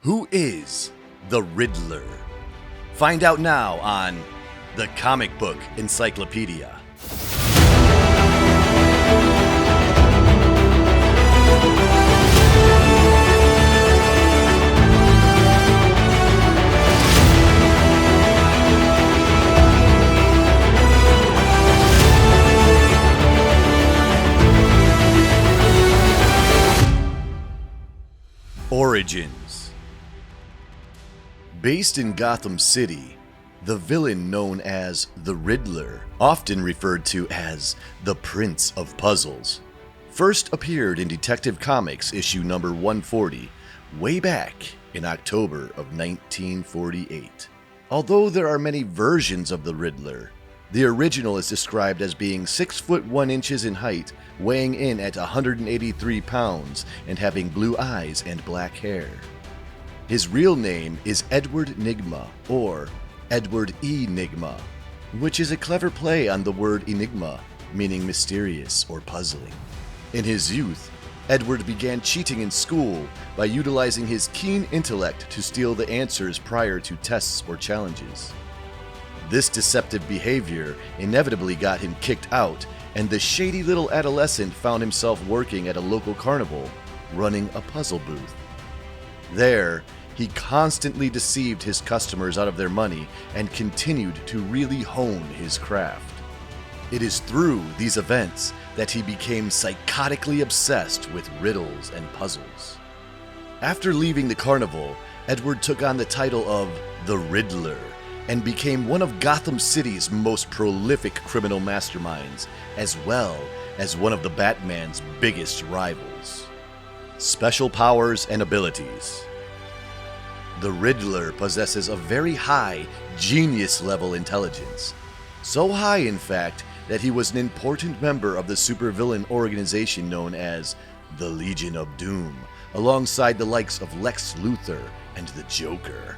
Who is the Riddler? Find out now on the Comic Book Encyclopedia. Origins. Based in Gotham City, the villain known as the Riddler, often referred to as the Prince of Puzzles, first appeared in Detective Comics issue number 140 way back in October of 1948. Although there are many versions of the Riddler, the original is described as being 6 foot 1 inches in height, weighing in at 183 pounds, and having blue eyes and black hair. His real name is Edward Nygma, or Edward E. Nygma, which is a clever play on the word enigma, meaning mysterious or puzzling. In his youth, Edward began cheating in school by utilizing his keen intellect to steal the answers prior to tests or challenges. This deceptive behavior inevitably got him kicked out, and the shady little adolescent found himself working at a local carnival, running a puzzle booth. There, he constantly deceived his customers out of their money and continued to really hone his craft. It is through these events that he became psychotically obsessed with riddles and puzzles. After leaving the carnival, Edward took on the title of the Riddler and became one of Gotham City's most prolific criminal masterminds, as well as one of the Batman's biggest rivals. Special powers and abilities. The Riddler possesses a very high, genius-level intelligence. So high, in fact, that he was an important member of the supervillain organization known as the Legion of Doom, alongside the likes of Lex Luthor and the Joker.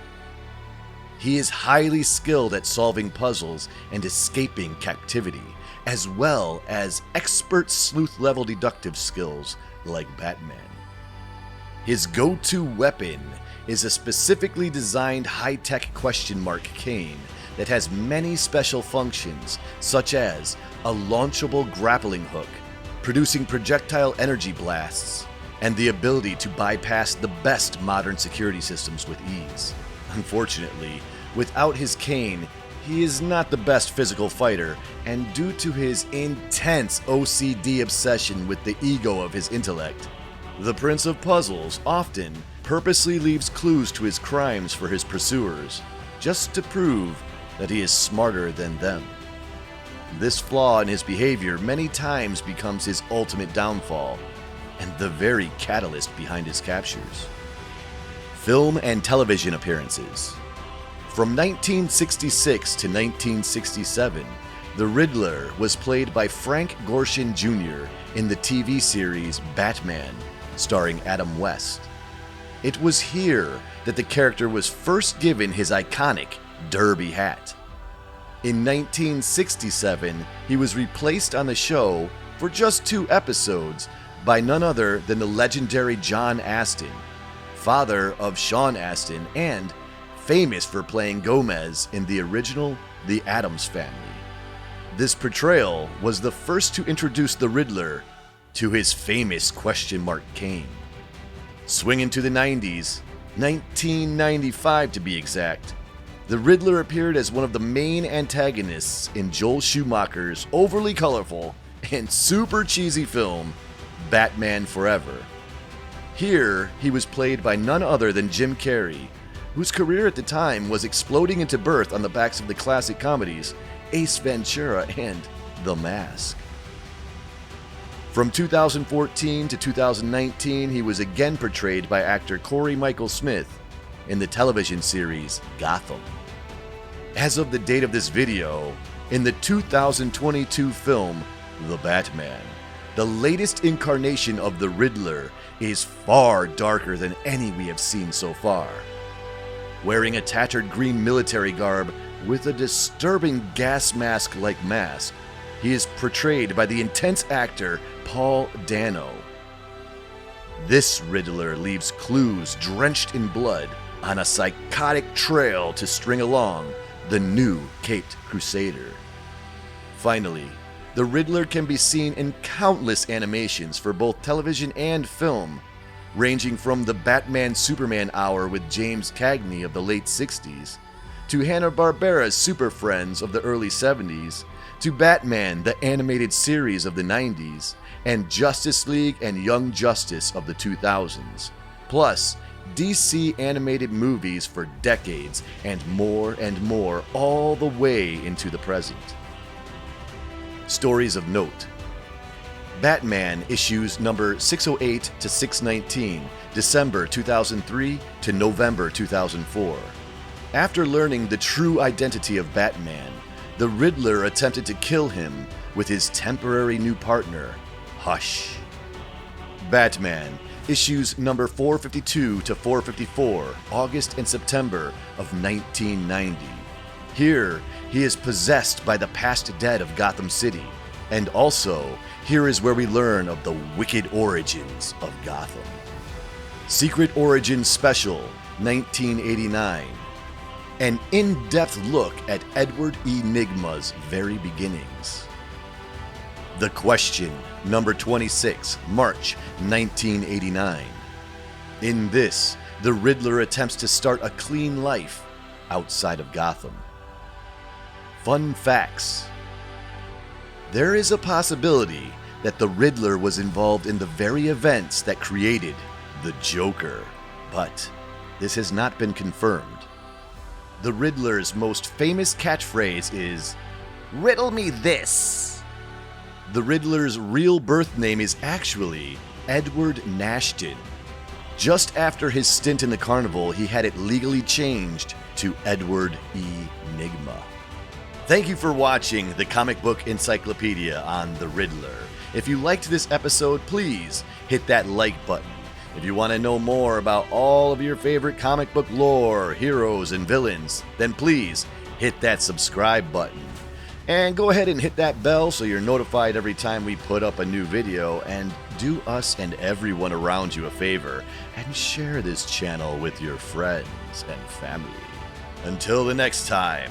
He is highly skilled at solving puzzles and escaping captivity, as well as expert sleuth-level deductive skills like Batman. His go-to weapon is a specifically designed high-tech question mark cane that has many special functions, such as a launchable grappling hook, producing projectile energy blasts, and the ability to bypass the best modern security systems with ease. Unfortunately, without his cane, he is not the best physical fighter, and due to his intense OCD obsession with the ego of his intellect, the Prince of Puzzles often purposely leaves clues to his crimes for his pursuers, just to prove that he is smarter than them. This flaw in his behavior many times becomes his ultimate downfall, and the very catalyst behind his captures. Film and television appearances. From 1966 to 1967, the Riddler was played by Frank Gorshin Jr. in the TV series Batman, starring Adam West. It was here that the character was first given his iconic derby hat. In 1967, he was replaced on the show for just 2 episodes by none other than the legendary John Astin, father of Sean Astin and famous for playing Gomez in the original The Addams Family. This portrayal was the first to introduce the Riddler to his famous question mark cane. Swing into the 90s, 1995 to be exact, the Riddler appeared as one of the main antagonists in Joel Schumacher's overly colorful and super cheesy film, Batman Forever. Here, he was played by none other than Jim Carrey, whose career at the time was exploding into birth on the backs of the classic comedies Ace Ventura and The Mask. From 2014 to 2019, he was again portrayed by actor Corey Michael Smith in the television series Gotham. As of the date of this video, in the 2022 film The Batman, the latest incarnation of the Riddler is far darker than any we have seen so far. Wearing a tattered green military garb with a disturbing gas mask-like mask, he is portrayed by the intense actor Paul Dano. This Riddler leaves clues drenched in blood on a psychotic trail to string along the new Caped Crusader. Finally, the Riddler can be seen in countless animations for both television and film, ranging from the Batman-Superman Hour with James Cagney of the late 60s, to Hanna-Barbera's Super Friends of the early 70s, to Batman the Animated Series of the 90s, and Justice League and Young Justice of the 2000s, plus DC animated movies for decades and more all the way into the present. Stories of note: Batman issues number 608 to 619, December 2003 to November 2004. After learning the true identity of Batman, the Riddler attempted to kill him with his temporary new partner, Hush. Batman issues number 452 to 454, August and September of 1990. Here, he is possessed by the past dead of Gotham City, and also, here is where we learn of the wicked origins of Gotham. Secret Origins Special, 1989. An in-depth look at Edward E. Nygma's very beginnings. The Question, number 26, March 1989. In this, the Riddler attempts to start a clean life outside of Gotham. Fun facts: there is a possibility that the Riddler was involved in the very events that created the Joker, but this has not been confirmed. The Riddler's most famous catchphrase is, "Riddle me this." The Riddler's real birth name is actually Edward Nashton. Just after his stint in the carnival, he had it legally changed to Edward E. Nygma. Thank you for watching the Comic Book Encyclopedia on the Riddler. If you liked this episode, please hit that like button. If you want to know more about all of your favorite comic book lore, heroes, and villains, then please hit that subscribe button. And go ahead and hit that bell so you're notified every time we put up a new video, and do us and everyone around you a favor and share this channel with your friends and family. Until the next time,